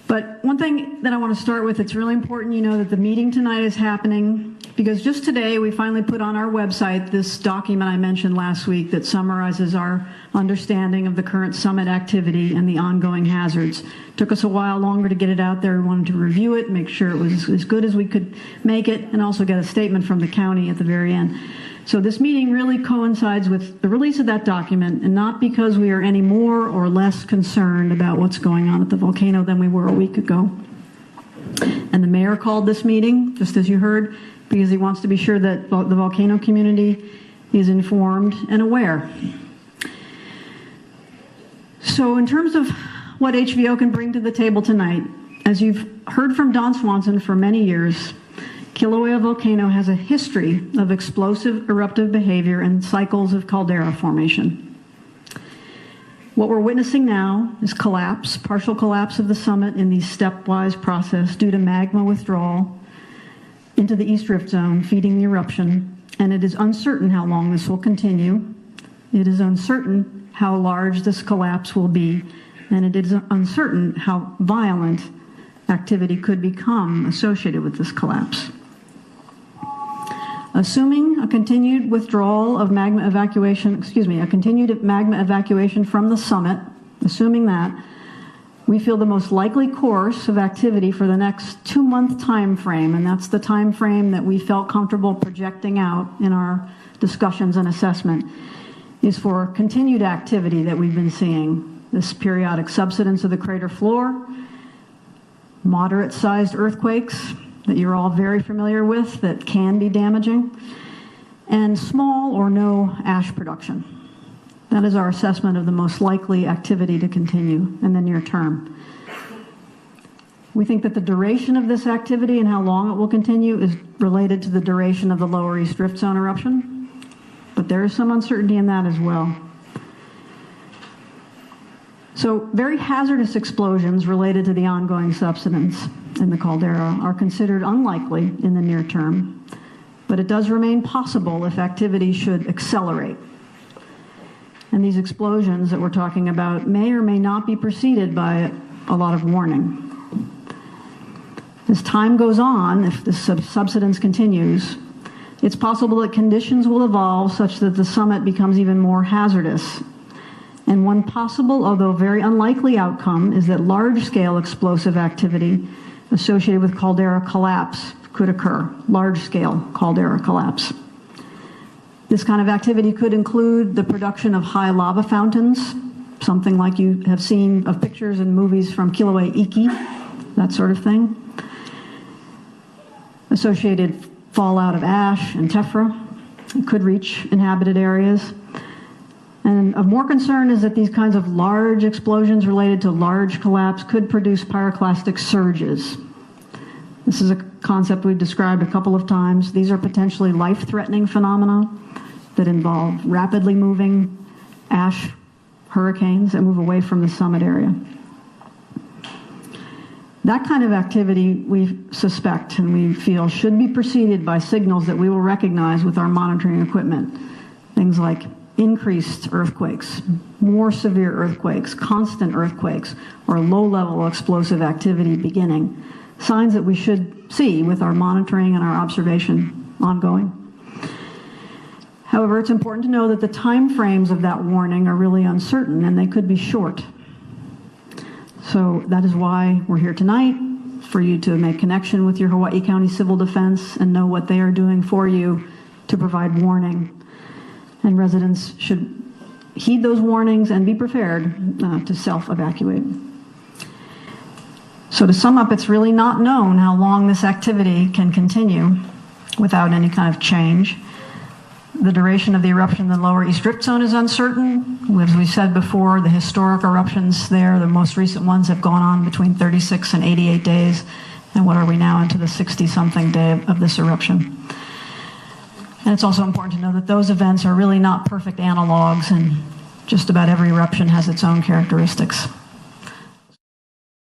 But one thing that I want to start with, it's really important you know that the meeting tonight is happening because just today we finally put on our website this document I mentioned last week that summarizes our understanding of the current summit activity and the ongoing hazards. It took us a while longer to get it out there. We wanted to review it, make sure it was as good as we could make it, and also get a statement from the county at the very end. So this meeting really coincides with the release of that document, and not because we are any more or less concerned about what's going on at the volcano than we were a week ago. And the mayor called this meeting, just as you heard, because he wants to be sure that the volcano community is informed and aware. So in terms of what HVO can bring to the table tonight, as you've heard from Don Swanson for many years, Kilauea volcano has a history of explosive eruptive behavior and cycles of caldera formation. What we're witnessing now is collapse, partial collapse of the summit in the stepwise process due to magma withdrawal into the East Rift Zone, feeding the eruption, and it is uncertain how long this will continue. It is uncertain how large this collapse will be, and it is uncertain how violent activity could become associated with this collapse. Assuming a continued withdrawal of magma evacuation, a continued magma evacuation from the summit, assuming that, we feel the most likely course of activity for the next 2-month time frame, and that's the time frame that we felt comfortable projecting out in our discussions and assessment, is for continued activity that we've been seeing. This periodic subsidence of the crater floor, moderate-sized earthquakes that you're all very familiar with that can be damaging, and small or no ash production. That is our assessment of the most likely activity to continue in the near term. We think that the duration of this activity and how long it will continue is related to the duration of the lower East Rift Zone eruption, but there is some uncertainty in that as well. So very hazardous explosions related to the ongoing subsidence in the caldera are considered unlikely in the near term, but it does remain possible if activity should accelerate. And these explosions that we're talking about may or may not be preceded by a lot of warning. As time goes on, if the subsidence continues, it's possible that conditions will evolve such that the summit becomes even more hazardous. And one possible, although very unlikely outcome is that large-scale explosive activity associated with caldera collapse could occur, large-scale caldera collapse. This kind of activity could include the production of high lava fountains, something like you have seen of pictures and movies from Kilauea Iki, that sort of thing. Associated fallout of ash and tephra. It could reach inhabited areas. And of more concern is that these kinds of large explosions related to large collapse could produce pyroclastic surges. This is a concept we've described a couple of times. These are potentially life-threatening phenomena that involve rapidly moving ash hurricanes that move away from the summit area. That kind of activity we suspect and we feel should be preceded by signals that we will recognize with our monitoring equipment. Things like increased earthquakes, more severe earthquakes, constant earthquakes, or low-level explosive activity beginning. Signs that we should see with our monitoring and our observation ongoing. However, it's important to know that the time frames of that warning are really uncertain and they could be short. So that is why we're here tonight, for you to make connection with your Hawaii County Civil Defense and know what they are doing for you to provide warning. And residents should heed those warnings and be prepared to self-evacuate. So to sum up, it's really not known how long this activity can continue without any kind of change. The duration of the eruption in the lower East Rift Zone is uncertain. As we said before, the historic eruptions there, the most recent ones, have gone on between 36 and 88 days. And what are we now, into the 60-something day of this eruption? And it's also important to know that those events are really not perfect analogs, and just about every eruption has its own characteristics.